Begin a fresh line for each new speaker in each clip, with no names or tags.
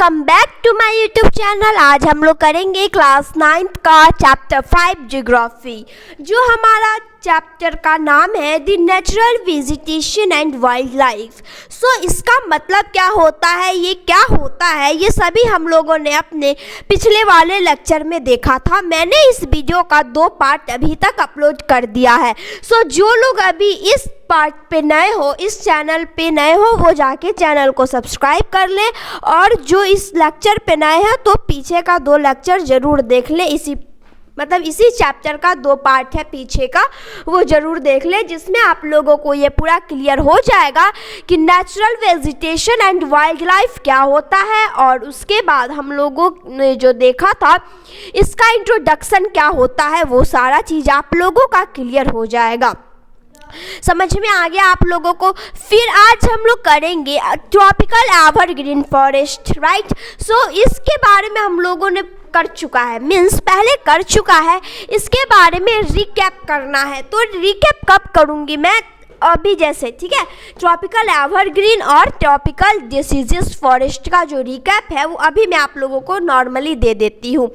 Welcome back to my YouTube channel. आज हम लोग करेंगे क्लास 9th का चैप्टर 5 ज्योग्राफी, जो हमारा चैप्टर का नाम है the natural vegetation and wild life. So इसका मतलब क्या होता है, ये क्या होता है, ये सभी हम लोगों ने अपने पिछले वाले लेक्चर में देखा था। मैंने इस वीडियो का 2 पार्ट अभी तक अपलोड कर दिया है। सो जो लोग अभी इस पार्ट पे नए हो, इस चैनल पे नए हो, वो जाके चैनल को सब्सक्राइब कर लें, और जो इस लेक्चर पे नए हैं तो पीछे का 2 लेक्चर ज़रूर देख लें। इसी चैप्टर का 2 पार्ट है पीछे का, वो ज़रूर देख लें, जिसमें आप लोगों को ये पूरा क्लियर हो जाएगा कि natural vegetation and wild life क्या होता है। और उसके बाद हम लोगों ने जो देखा था, इसका इंट्रोडक्शन क्या होता है, वो सारा चीज़ आप लोगों का क्लियर हो जाएगा। समझ में आ गया आप लोगों को। फिर आज हम लोग करेंगे ट्रॉपिकल एवरग्रीन फॉरेस्ट, राइट। सो इसके बारे में हम लोगों ने कर चुका है, मीन्स पहले कर चुका है। इसके बारे में रिकैप करना है, तो रिकैप कब करूँगी मैं, अभी जैसे, ठीक है। ट्रॉपिकल एवरग्रीन और ट्रॉपिकल डिसीजेस फॉरेस्ट का जो रिकैप है वो अभी मैं आप लोगों को नॉर्मली दे देती हूँ।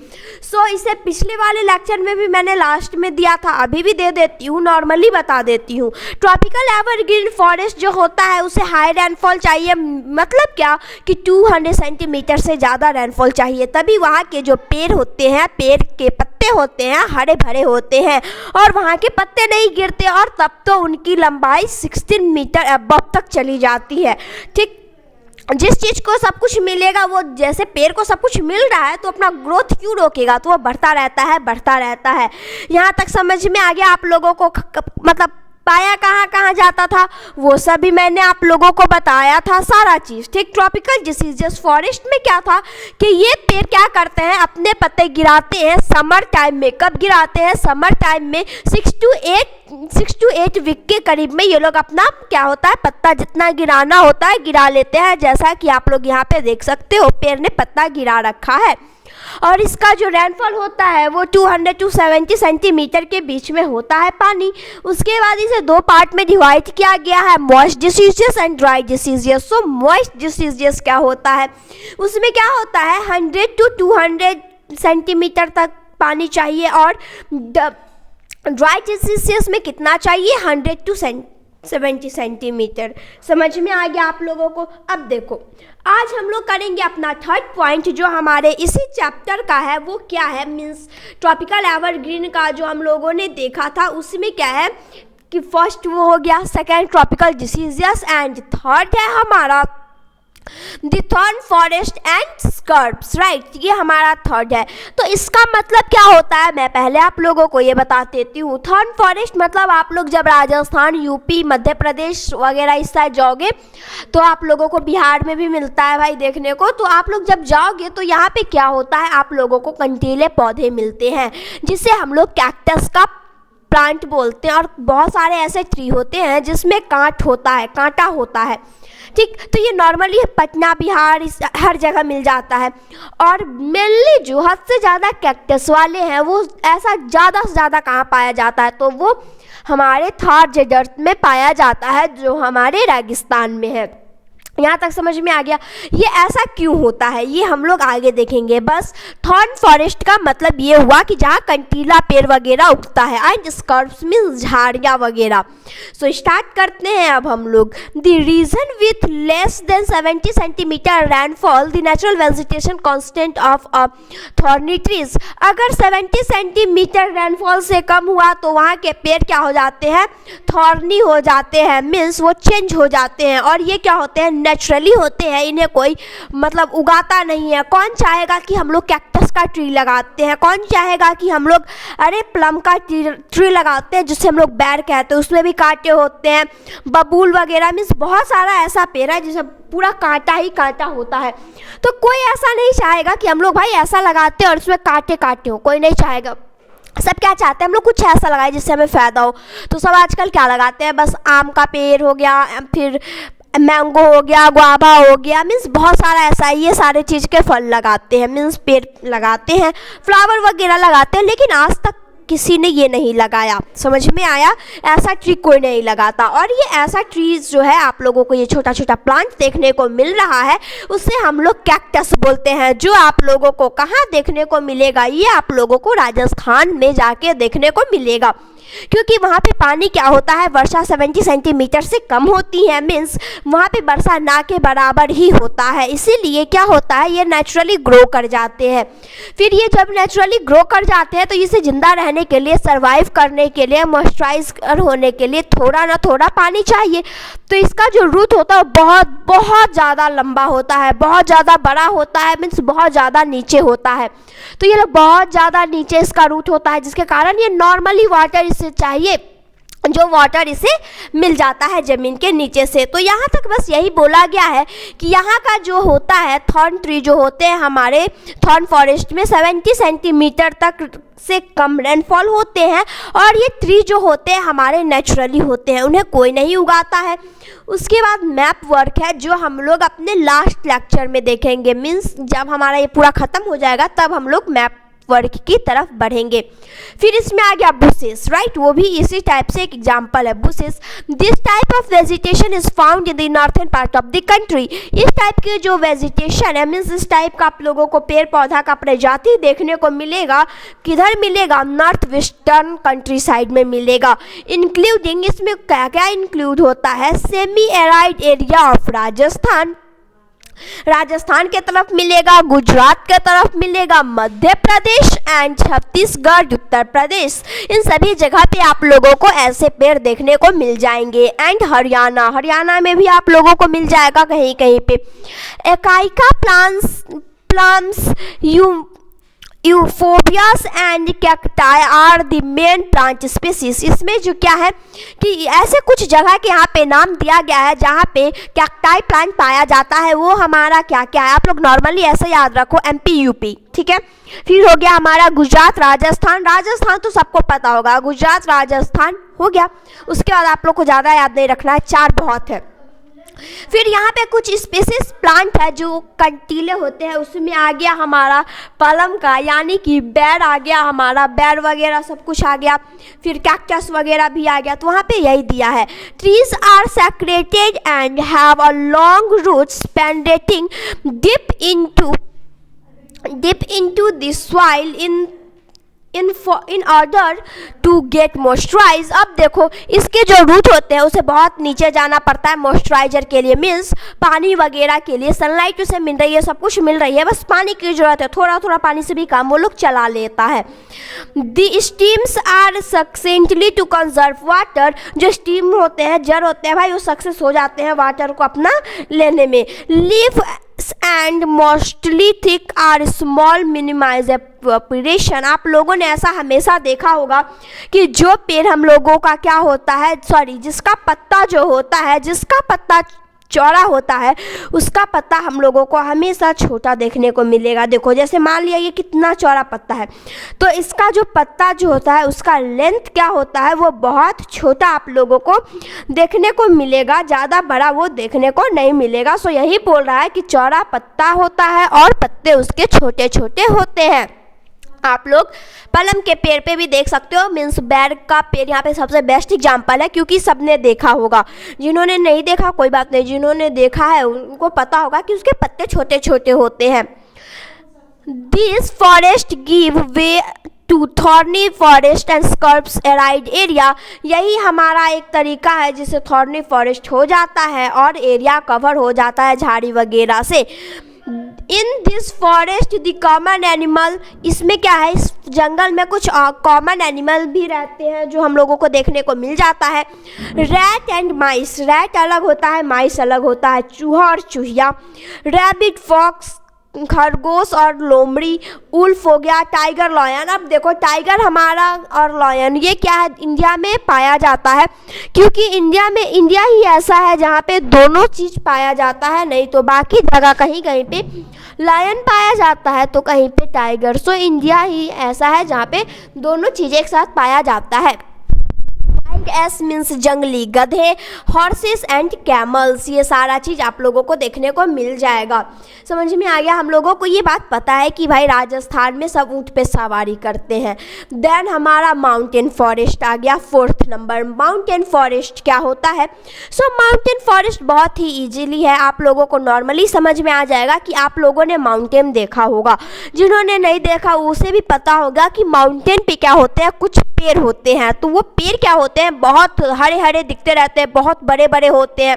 सो इसे पिछले वाले लेक्चर में भी मैंने लास्ट में दिया था, अभी भी दे देती हूँ, नॉर्मली बता देती हूँ। ट्रॉपिकल एवरग्रीन फॉरेस्ट जो होता है उसे हाई रेनफॉल चाहिए, मतलब क्या कि 200 सेंटीमीटर से ज़्यादा रेनफॉल चाहिए, तभी वहाँ के जो पेड़ होते हैं, पेड़ के पत्ते होते हैं, हरे भरे होते हैं, और वहाँ के पत्ते नहीं गिरते, और तब तो उनकी लंबाई 16 मीटर अबव तक चली जाती है, ठीक। जिस चीज़ को सब कुछ मिलेगा, वो जैसे पेड़ को सब कुछ मिल रहा है तो अपना ग्रोथ क्यों रोकेगा, तो वो बढ़ता रहता है, बढ़ता रहता है। यहाँ तक समझ में आ गया आप लोगों को। मतलब पाया कहाँ कहाँ जाता था, वो सभी मैंने आप लोगों को बताया था, सारा चीज़, ठीक। ट्रॉपिकल डिसीजेस फॉरेस्ट में क्या था कि ये पेड़ क्या करते हैं, अपने पत्ते गिराते हैं समर टाइम में। कब गिराते हैं, समर टाइम में 6 to 8 वीक के करीब में ये लोग अपना क्या होता है, पत्ता जितना गिराना होता है गिरा लेते हैं। जैसा कि आप लोग यहाँ पे देख सकते हो, पेड़ ने पत्ता गिरा रखा है, और इसका जो रेनफॉल होता है वो 200 to 70 सेंटीमीटर के बीच में होता है पानी। उसके बाद इसे 2 पार्ट में डिवाइड किया गया है, moist diseases and dry diseases. So moist diseases क्या होता है, उसमें क्या होता है 100 to 200 सेंटीमीटर तक पानी चाहिए, और ड्राई डिसीजेस में कितना चाहिए, 100 to 70 सेंटीमीटर। समझ में आ गया आप लोगों को। अब देखो, आज हम लोग करेंगे अपना 3rd पॉइंट, जो हमारे इसी चैप्टर का है। वो क्या है, मीन्स ट्रॉपिकल एवरग्रीन का जो हम लोगों ने देखा था, उसमें क्या है कि फर्स्ट वो हो गया, second tropical deciduous, and third है हमारा the thorn forest and scrubs, right. ये हमारा थर्ड है। तो इसका मतलब क्या होता है, मैं पहले आप लोगों को ये बता देती हूँ। थॉर्न फॉरेस्ट मतलब आप लोग जब राजस्थान, यूपी, मध्य प्रदेश वगैरह इस साइड जाओगे तो आप लोगों को बिहार में भी मिलता है भाई देखने को। तो आप लोग जब जाओगे तो यहाँ पे क्या होता है, आप लोगों को कंटीले पौधे मिलते हैं, जिसे हम लोग कैक्टस का प्लांट बोलते हैं। और बहुत सारे ऐसे ट्री होते हैं जिसमें कांटा होता है, ठीक। तो ये नॉर्मली पटना, बिहार, हर जगह मिल जाता है। और मेनली जो हद से ज़्यादा कैक्टस वाले हैं, वो ऐसा ज़्यादा से ज़्यादा कहाँ पाया जाता है, तो वो हमारे थार डेजर्ट में पाया जाता है, जो हमारे रेगिस्तान में है। यहाँ तक समझ में आ गया। ये ऐसा क्यों होता है, ये हम लोग आगे देखेंगे। बस थॉर्न फॉरेस्ट का मतलब ये हुआ कि जहाँ कंटीला पेड़ वगैरह उगता है, एंड स्कर्ब्स मीन्स झाड़ियाँ वगैरह। सो स्टार्ट करते हैं अब हम लोग। The region with less than 70 centimetre rainfall the natural vegetation constant of a thorny trees. अगर 70 सेंटीमीटर रेनफॉल से कम हुआ तो वहाँ के पेड़ क्या हो जाते हैं, थॉर्नी हो जाते हैं, मीन्स वो चेंज हो जाते हैं। और ये क्या होते हैं, नेचुरली होते हैं, इन्हें कोई मतलब उगाता नहीं है। कौन चाहेगा कि हम लोग कैक्टस का ट्री लगाते हैं, कौन चाहेगा कि हम लोग प्लम का ट्री लगाते हैं, जिससे हम लोग बैर कहते हैं, उसमें भी कांटे होते हैं। बबूल वगैरह मीन्स बहुत सारा ऐसा पेड़ है जिसमें पूरा कांटा ही कांटा होता है। तो कोई ऐसा नहीं चाहेगा कि हम लोग भाई ऐसा लगाते हैं और उसमें कांटे हो, कोई नहीं चाहेगा। सब क्या चाहते हैं, हम लोग कुछ ऐसा लगाए जिससे हमें फ़ायदा हो। तो सब आजकल क्या लगाते हैं, बस आम का पेड़ हो गया, फिर मैंगो हो गया, गुआवा हो गया, मीन्स बहुत सारा ऐसा ये सारे चीज़ के फल लगाते हैं, मीन्स पेड़ लगाते हैं, फ्लावर वगैरह लगाते हैं। लेकिन आज तक किसी ने ये नहीं लगाया। समझ में आया? ऐसा ट्री कोई नहीं लगाता। और ये ऐसा ट्रीज जो है आप लोगों को ये छोटा छोटा प्लांट देखने को मिल रहा है, उसे हम लोग कैक्टस बोलते हैं, जो आप लोगों को कहाँ देखने को मिलेगा? ये आप लोगों को राजस्थान में जाके देखने को मिलेगा, क्योंकि वहाँ पे पानी क्या होता है, वर्षा 70 सेंटीमीटर से कम होती है, मीन्स वहाँ पे वर्षा ना के बराबर ही होता है। इसीलिए क्या होता है, ये नेचुरली ग्रो कर जाते हैं। फिर ये जब नेचुरली ग्रो कर जाते हैं तो इसे ज़िंदा रहने के लिए, सर्वाइव करने के लिए, मॉइस्चराइज होने के लिए थोड़ा ना थोड़ा पानी चाहिए। तो इसका जो रूट होता है बहुत बहुत ज़्यादा लंबा होता है, बहुत ज़्यादा बड़ा होता है, मीन्स बहुत ज़्यादा नीचे होता है। तो ये बहुत ज़्यादा नीचे इसका रूट होता है, जिसके कारण ये नॉर्मली वाटर इसे चाहिए, जो वाटर इसे मिल जाता है ज़मीन के नीचे से। तो यहाँ तक बस यही बोला गया है कि यहाँ का जो होता है थॉर्न ट्री जो होते हैं हमारे थॉर्न फॉरेस्ट में 70 सेंटीमीटर तक से कम रेनफॉल होते हैं, और ये ट्री जो होते हैं हमारे नेचुरली होते हैं, उन्हें कोई नहीं उगाता है। उसके बाद मैप वर्क है, जो हम लोग अपने लास्ट लेक्चर में देखेंगे, मीन्स जब हमारा ये पूरा ख़त्म हो जाएगा तब हम लोग मैप वर्क की तरफ बढ़ेंगे। फिर इसमें आ गया बुशेस, राइट, वो भी इसी टाइप से एक एग्जांपल है bushes. This type of vegetation is found in the northern part of the country. इस टाइप के जो वेजिटेशन है, मीन्स इस टाइप का आप लोगों को पेड़ पौधा का प्रजाति देखने को मिलेगा, किधर मिलेगा? नॉर्थ वेस्टर्न कंट्री साइड में मिलेगा। इंक्लूडिंग, इसमें क्या क्या इंक्लूड होता है? Semi arid area of Rajasthan के तरफ मिलेगा, गुजरात के तरफ मिलेगा, मध्य प्रदेश एंड छत्तीसगढ़, उत्तर प्रदेश, इन सभी जगह पे आप लोगों को ऐसे पेड़ देखने को मिल जाएंगे। एंड हरियाणा में भी आप लोगों को मिल जाएगा कहीं कहीं पे। Acacia plants euphorbias and cacti are the main plant species. इसमें जो क्या है कि ऐसे कुछ जगह के यहाँ पे नाम दिया गया है जहाँ पे कैक्टाई प्लांट पाया जाता है। वो हमारा क्या क्या है, आप लोग नॉर्मली ऐसे याद रखो, MP UP, ठीक है। फिर हो गया हमारा गुजरात राजस्थान तो सबको पता होगा, गुजरात राजस्थान हो गया। उसके बाद आप लोग को ज़्यादा याद नहीं रखना है, 4 बहुत है। फिर यहाँ पे कुछ स्पीसीज प्लांट है जो कंटीले होते हैं, उसमें आ गया हमारा पलम का, यानी कि बेर आ गया हमारा, बेर वगैरह सब कुछ आ गया। फिर कैक्टस वगैरह भी आ गया, तो वहाँ पे यही दिया है। Trees are secreted and have a long roots penetrating deep into the soil in order to get moisturize। अब देखो इसके जो रूट होते हैं उसे बहुत नीचे जाना पड़ता है मॉइस्चराइजर के लिए, मीन्स पानी वगैरह के लिए। सनलाइट उसे मिल रही है, सब कुछ मिल रही है, बस पानी की जरूरत है, थोड़ा थोड़ा पानी से भी काम वो लोग चला लेता है। The stems are succulent to conserve water. जो स्टीम होते हैं, जड़ होते हैं भाई, वो सक्सेस हो जाते हैं वाटर को अपना लेने में। Leaf and mostly thick are small minimize evaporation. आप लोगों ने ऐसा हमेशा देखा होगा कि जो पेड़ हम लोगों का क्या होता है, जिसका पत्ता जो होता है, जिसका पत्ता चौड़ा होता है, उसका पत्ता हम लोगों को हमेशा छोटा देखने को मिलेगा। देखो जैसे मान लिया ये कितना चौड़ा पत्ता है, तो इसका जो पत्ता जो होता है उसका लेंथ क्या होता है, वो बहुत छोटा आप लोगों को देखने को मिलेगा, ज़्यादा बड़ा वो देखने को नहीं मिलेगा। सो यही बोल रहा है कि चौड़ा पत्ता होता है और पत्ते उसके छोटे छोटे होते हैं। आप लोग पलम के पेड़ पे भी देख सकते हो, मीन्स बेर का पेड़ यहाँ पे सबसे बेस्ट एग्जांपल है, क्योंकि सबने देखा होगा। जिन्होंने नहीं देखा कोई बात नहीं, जिन्होंने देखा है उनको पता होगा कि उसके पत्ते छोटे छोटे होते हैं। This forest give way to thorny forest and scrubs arid area. यही हमारा एक तरीका है जिससे थॉर्नी फॉरेस्ट हो जाता है और एरिया कवर हो जाता है झाड़ी वगैरह से। In this forest the common animal, इसमें क्या है, इस जंगल में कुछ कॉमन एनिमल भी रहते हैं जो हम लोगों को देखने को मिल जाता है। रैट एंड माइस, रैट अलग होता है, माइस अलग होता है, चूहा और चूहिया। रैबिट, फॉक्स, खरगोश और लोमड़ी। उल्फ हो गया, टाइगर, लॉयन। अब देखो टाइगर हमारा और लॉयन ये क्या है, इंडिया में पाया जाता है, क्योंकि इंडिया ही ऐसा है जहाँ पे दोनों चीज़ पाया जाता है, नहीं तो बाकी जगह कहीं कहीं पे लायन पाया जाता है तो कहीं पे टाइगर। सो इंडिया ही ऐसा है जहाँ पे दोनों चीज़ें एक साथ पाया जाता है। वाइल्ड वाइल्ड एस मीन्स जंगली गधे, हॉर्सेस एंड कैमल्स, ये सारा चीज़ आप लोगों को देखने को मिल जाएगा। समझ में आ गया? हम लोगों को ये बात पता है कि भाई राजस्थान में सब ऊँट पे सवारी करते हैं। देन हमारा माउंटेन फॉरेस्ट आ गया 4th नंबर। माउंटेन फॉरेस्ट क्या होता है? सो माउंटेन फॉरेस्ट बहुत ही ईजीली है, आप लोगों को नॉर्मली समझ में आ जाएगा कि आप लोगों ने माउंटेन देखा होगा। जिन्होंने नहीं देखा उसे भी पता होगा कि माउंटेन पे क्या होते हैं, कुछ पेड़ होते हैं। तो वो पेड़ क्या होते हैं, बहुत हरे हरे दिखते रहते हैं, बहुत बड़े बड़े होते हैं।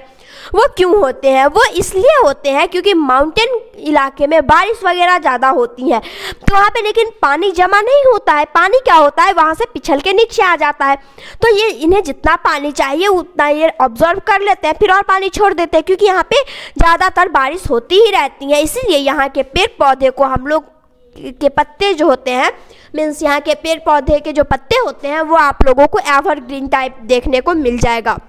वो क्यों होते हैं? वो इसलिए होते हैं क्योंकि माउंटेन इलाके में बारिश वगैरह ज़्यादा होती है, तो वहाँ पे लेकिन पानी जमा नहीं होता है। पानी क्या होता है, वहाँ से पिछल के नीचे आ जाता है। तो ये इन्हें जितना पानी चाहिए उतना ये ऑब्जर्व कर लेते हैं, फिर और पानी छोड़ देते हैं, क्योंकि यहाँ पे ज़्यादातर बारिश होती ही रहती है। इसीलिए यहाँ के पेड़ पौधे को हम लोग के पत्ते जो होते हैं, मीन्स यहाँ के पेड़ पौधे के जो पत्ते होते हैं वो आप लोगों को एवरग्रीन टाइप देखने को मिल जाएगा।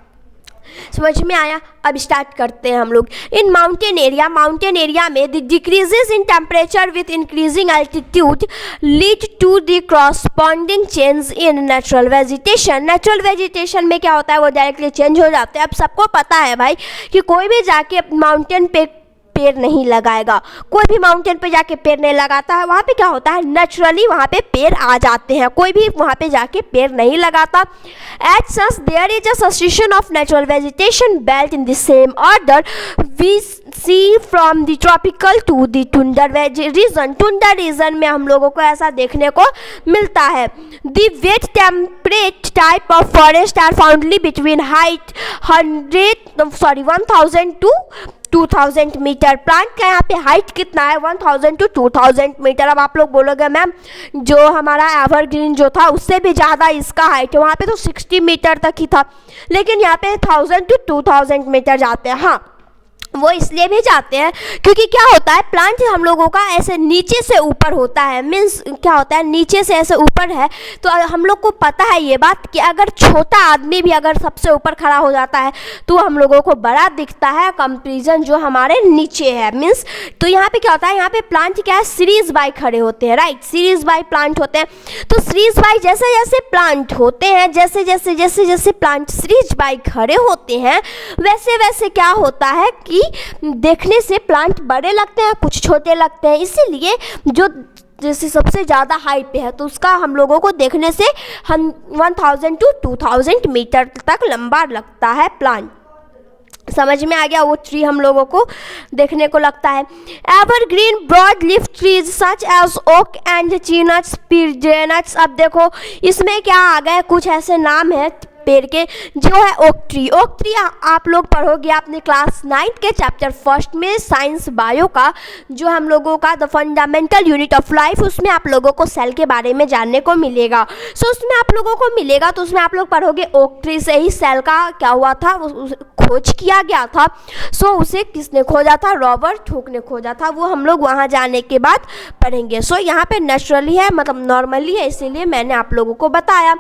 समझ में आया? अब स्टार्ट करते हैं हम लोग। इन माउंटेन एरिया में the decreases in temperature with increasing altitude lead to the corresponding change in natural vegetation. Natural vegetation में क्या होता है, वो डायरेक्टली चेंज हो जाते हैं। अब सबको पता है भाई कि कोई भी जाके माउंटेन पे पेड़ नहीं लगाएगा, कोई भी माउंटेन पे जाके पेड़ नहीं लगाता है। वहाँ पे क्या होता है, नेचुरली वहाँ पे पेड़ आ जाते हैं, कोई भी वहाँ पे जाके पेड़ नहीं लगाता। At such there is a succession of natural vegetation belt in the same order we see from the tropical to the tundra region. Tundra region में हम लोगों को ऐसा देखने को मिलता है। The wet temperate type of forest are found between height 1000 to 2000 metre. Plant का यहाँ पे हाइट कितना है, 1000 टू 2000 मीटर। अब आप लोग बोलोगे मैम जो हमारा एवरग्रीन जो था उससे भी ज़्यादा इसका हाइट है, वहाँ पे तो 60 मीटर तक ही था, लेकिन यहाँ पे 1000 टू 2000 मीटर जाते हैं। हाँ, वो इसलिए भी जाते हैं क्योंकि क्या होता है, प्लांट हम लोगों का ऐसे नीचे से ऊपर होता है। मीन्स क्या होता है, नीचे से ऐसे ऊपर है, तो हम लोग को पता है ये बात कि अगर छोटा आदमी भी अगर सबसे ऊपर खड़ा हो जाता है तो हम लोगों को बड़ा दिखता है कंपेरिजन जो हमारे नीचे है। मीन्स तो यहाँ पे क्या होता है, यहाँ पे प्लांट क्या है, सीरीज बाय खड़े होते हैं, राइट, सीरीज बाय प्लांट होते हैं। तो सीरीज बाय जैसे जैसे प्लांट होते हैं, जैसे जैसे प्लांट सीरीज बाय खड़े होते हैं, वैसे वैसे क्या होता है कि देखने से प्लांट बड़े लगते हैं, कुछ छोटे लगते हैं। इसीलिए जो जैसे सबसे ज़्यादा हाइट पे है तो उसका हम लोगों को देखने से हम 1000 टू 2000 मीटर तक लंबा लगता है प्लांट। समझ में आ गया? वो ट्री हम लोगों को देखने को लगता है। Evergreen broad leaf trees such as oak and chestnuts, pignuts. अब देखो इसमें क्या आ गए, कुछ ऐसे नाम है पेड़ के, जो है ओक ट्री। ओक ट्री आप लोग पढ़ोगे अपने क्लास 9 के चैप्टर 1 में साइंस बायो का, जो हम लोगों का the fundamental unit of life, उसमें आप लोगों को सेल के बारे में जानने को मिलेगा। सो उसमें आप लोगों को मिलेगा, तो उसमें आप लोग पढ़ोगे ओक ट्री से ही सेल का क्या हुआ था, खोज किया गया था। सो उसे किसने खोजा था, रॉबर्ट हुक ने खोजा था। वो हम लोग वहाँ जाने के बाद पढ़ेंगे। सो यहाँ पे नेचुरली है, मतलब नॉर्मली है, इसीलिए मैंने आप लोगों को बताया।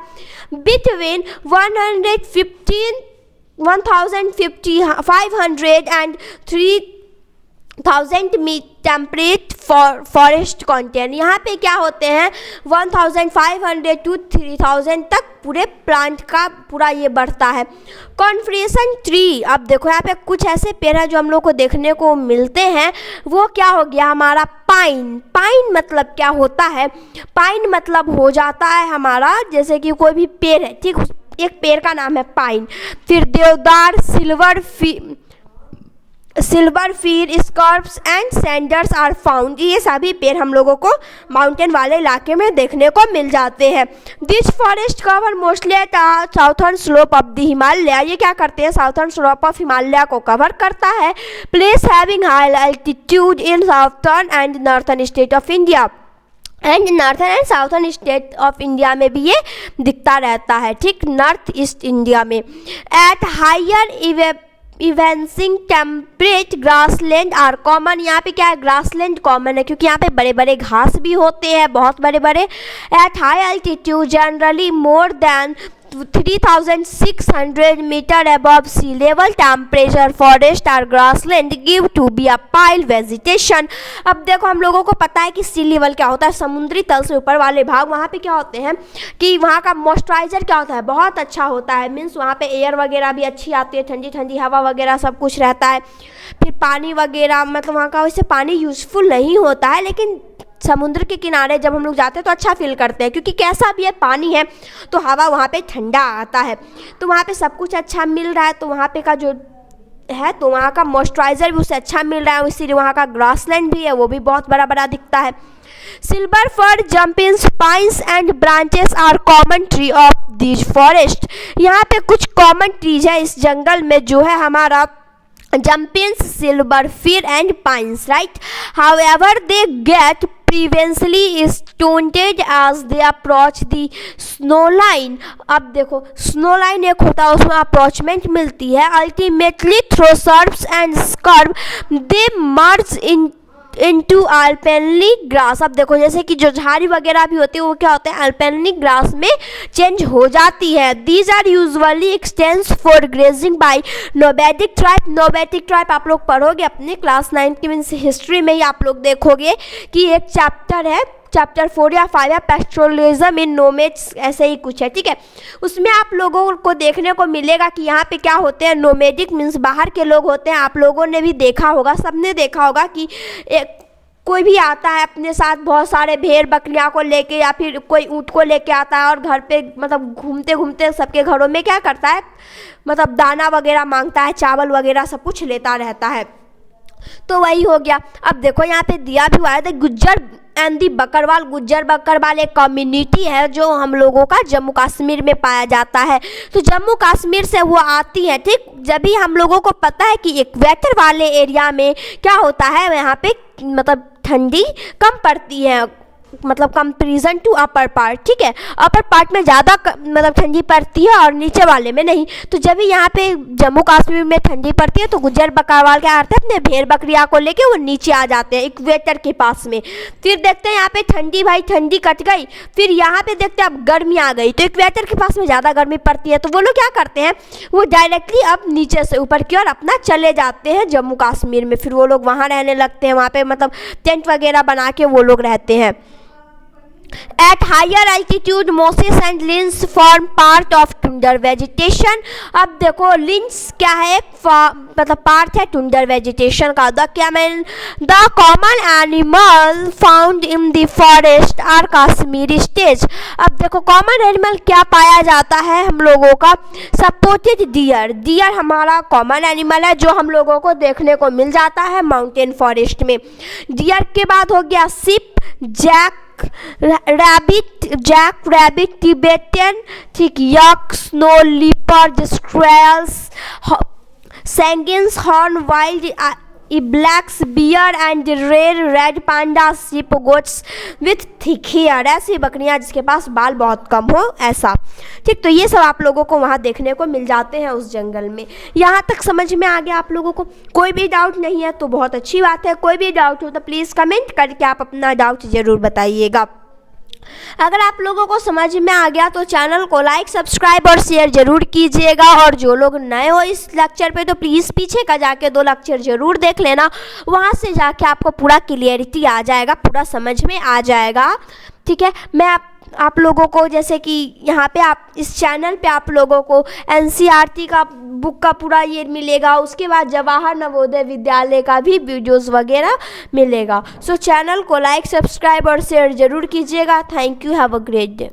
Between 1500 and 3000 temperate forest contain. यहाँ पे क्या होते हैं, 1500 टू 3000 तक पूरे प्लांट का पूरा ये बढ़ता है। कॉन्फ्रेशन ट्री, अब देखो यहाँ पे कुछ ऐसे पेड़ हैं जो हम लोग को देखने को मिलते हैं। वो क्या हो गया हमारा पाइन। पाइन मतलब क्या होता है, पाइन मतलब हो जाता है हमारा जैसे कि कोई भी पेड़ है, ठीक, एक पेड़ का नाम है पाइन। फिर deodar, silver fir, spruce and cedars are found. ये सभी पेड़ हम लोगों को माउंटेन वाले इलाके में देखने को मिल जाते हैं। This forest cover mostly eight southern slope of the Himalaya. ये क्या करते हैं, साउथर्न स्लोप ऑफ हिमालय को कवर करता है। Place having high altitude in southern and northern state of India and northern and southern state of India में भी ये दिखता रहता है, ठीक, नॉर्थ ईस्ट इंडिया में। At higher elevations temperate grassland are common. यहाँ पे क्या है, ग्रासलैंड कॉमन है क्योंकि यहाँ पे बड़े बड़े घास भी होते हैं, बहुत बड़े बड़े। At high altitude generally more than 3,600 metre above sea level, temperature, forest और grassland give to be a pile vegetation। अब देखो हम लोगों को पता है कि सी लेवल क्या होता है, समुद्री तल से ऊपर वाले भाग, वहाँ पे क्या होते हैं कि वहाँ का मॉइस्चराइजर क्या होता है, बहुत अच्छा होता है। मीन्स वहाँ पे एयर वगैरह भी अच्छी आती है, ठंडी ठंडी हवा वगैरह सब कुछ रहता है। फिर पानी वगैरह, मतलब वहाँ का वैसे पानी यूज़फुल नहीं होता है, लेकिन समुद्र के किनारे जब हम लोग जाते हैं तो अच्छा फील करते हैं, क्योंकि कैसा भी है पानी है तो हवा वहाँ पे ठंडा आता है, तो वहाँ पे सब कुछ अच्छा मिल रहा है। तो वहाँ पे का जो है तो वहाँ का मॉइस्चराइजर भी उससे अच्छा मिल रहा है, इसीलिए वहाँ का ग्रासलैंड भी है वो भी बहुत बड़ा बड़ा दिखता है। Silver fir, junipers, pines and branches are common tree of this forest. यहाँ पे कुछ कॉमन ट्रीज है इस जंगल में, जो है हमारा jumpins, silver fir and pines, right? However, they get previously stunted as they approach the snow line। अब देखो स्नो लाइन एक होता है, उसमें अप्रोचमेंट मिलती है। Ultimately through shrubs and scrubs they merge into alpine grass. अब देखो जैसे कि जो झाड़ी वगैरह भी होती है वो क्या होते हैं, अल्पेनली ग्रास में चेंज हो जाती है। These are usually extensive for grazing by nomadic tribe. Nomadic tribe आप लोग पढ़ोगे अपने क्लास 9 की मीन्स हिस्ट्री में ही आप लोग देखोगे कि एक चैप्टर है, चैप्टर 4 या 5 है, पैस्टोरलिज्म इन नोमेड्स, ऐसे ही कुछ है, ठीक है। उसमें आप लोगों को देखने को मिलेगा कि यहाँ पे क्या होते हैं, नोमेडिक मीन्स बाहर के लोग होते हैं। आप लोगों ने भी देखा होगा, सबने देखा होगा कि कोई भी आता है अपने साथ बहुत सारे भेड़ बकरियाँ को लेके, या फिर कोई ऊँट को लेके आता है और घर पे मतलब घूमते घूमते सबके घरों में क्या करता है, मतलब दाना वगैरह मांगता है, चावल वगैरह सब कुछ लेता रहता है। तो वही हो गया। अब देखो यहाँ पे दिया भी हुआ है, गुज्जर एंड दी बकरवाल। गुज्जर बकरवाल एक कम्युनिटी है जो हम लोगों का जम्मू कश्मीर में पाया जाता है। तो जम्मू कश्मीर से वो आती है, ठीक। जब भी हम लोगों को पता है कि इक्वेटर वाले एरिया में क्या होता है, यहाँ पे मतलब ठंडी कम पड़ती है, मतलब कंपेरिजन टू अपर पार्ट, ठीक है। अपर पार्ट में ज़्यादा मतलब ठंडी पड़ती है और नीचे वाले में नहीं। तो जब भी यहाँ पे जम्मू कश्मीर में ठंडी पड़ती है तो गुज्जर बकरवाल क्या करते हैं, अपने भेड़ बकरियाँ को लेके वो नीचे आ जाते हैं इक्वेटर के पास में। फिर देखते हैं यहाँ पे ठंडी, भाई ठंडी कट गई, फिर यहाँ पे देखते हैं अब गर्मी आ गई, तो इक्वेटर के पास में ज़्यादा गर्मी पड़ती है। तो वो लोग क्या करते हैं, वो डायरेक्टली अब नीचे से ऊपर की ओर अपना चले जाते हैं जम्मू कश्मीर में। फिर वो लोग वहाँ रहने लगते हैं, वहाँ पे मतलब टेंट वगैरह बना के वो लोग रहते हैं। At higher altitude, mosses and lichens form part of tundra vegetation। अब देखो लिंस क्या है, मतलब पार्ट है टुंडर वेजिटेशन का। The common animal found in the forest are Kashmiri stag. अब देखो कॉमन एनिमल क्या पाया जाता है हम लोगों का, सपोर्टेड डियर। डियर हमारा कॉमन एनिमल है जो हम लोगों को देखने को मिल जाता है माउंटेन फॉरेस्ट में। डियर के बाद हो गया सिप, जैक रैबिट, टिबेटियन, ठीक, यक, स्नो लिपर्ड, स्क्वेल्स, सैंगिन्स, हॉर्न वाइल्ड ब्लैक्स, bear and red panda, sheep, goats with thick hair. ऐसी बकरियां जिसके पास बाल बहुत कम हो, ऐसा, ठीक। तो ये सब आप लोगों को वहाँ देखने को मिल जाते हैं उस जंगल में। यहाँ तक समझ में आ गया आप लोगों को? कोई भी डाउट नहीं है तो बहुत अच्छी बात है। कोई भी डाउट हो तो प्लीज़ कमेंट करके आप अपना डाउट ज़रूर बताइएगा। अगर आप लोगों को समझ में आ गया तो चैनल को लाइक, सब्सक्राइब और शेयर जरूर कीजिएगा। और जो लोग नए हो इस लेक्चर पे तो प्लीज़ पीछे का जाके 2 लेक्चर जरूर देख लेना, वहाँ से जाके आपको पूरा क्लियरिटी आ जाएगा, पूरा समझ में आ जाएगा, ठीक है। मैं आप लोगों को जैसे कि यहाँ पे आप इस चैनल पे आप लोगों को NCERT का बुक का पूरा ये मिलेगा, उसके बाद जवाहर नवोदय विद्यालय का भी वीडियोस वगैरह मिलेगा। सो चैनल को लाइक, सब्सक्राइब और शेयर जरूर कीजिएगा। Thank you, have a great day.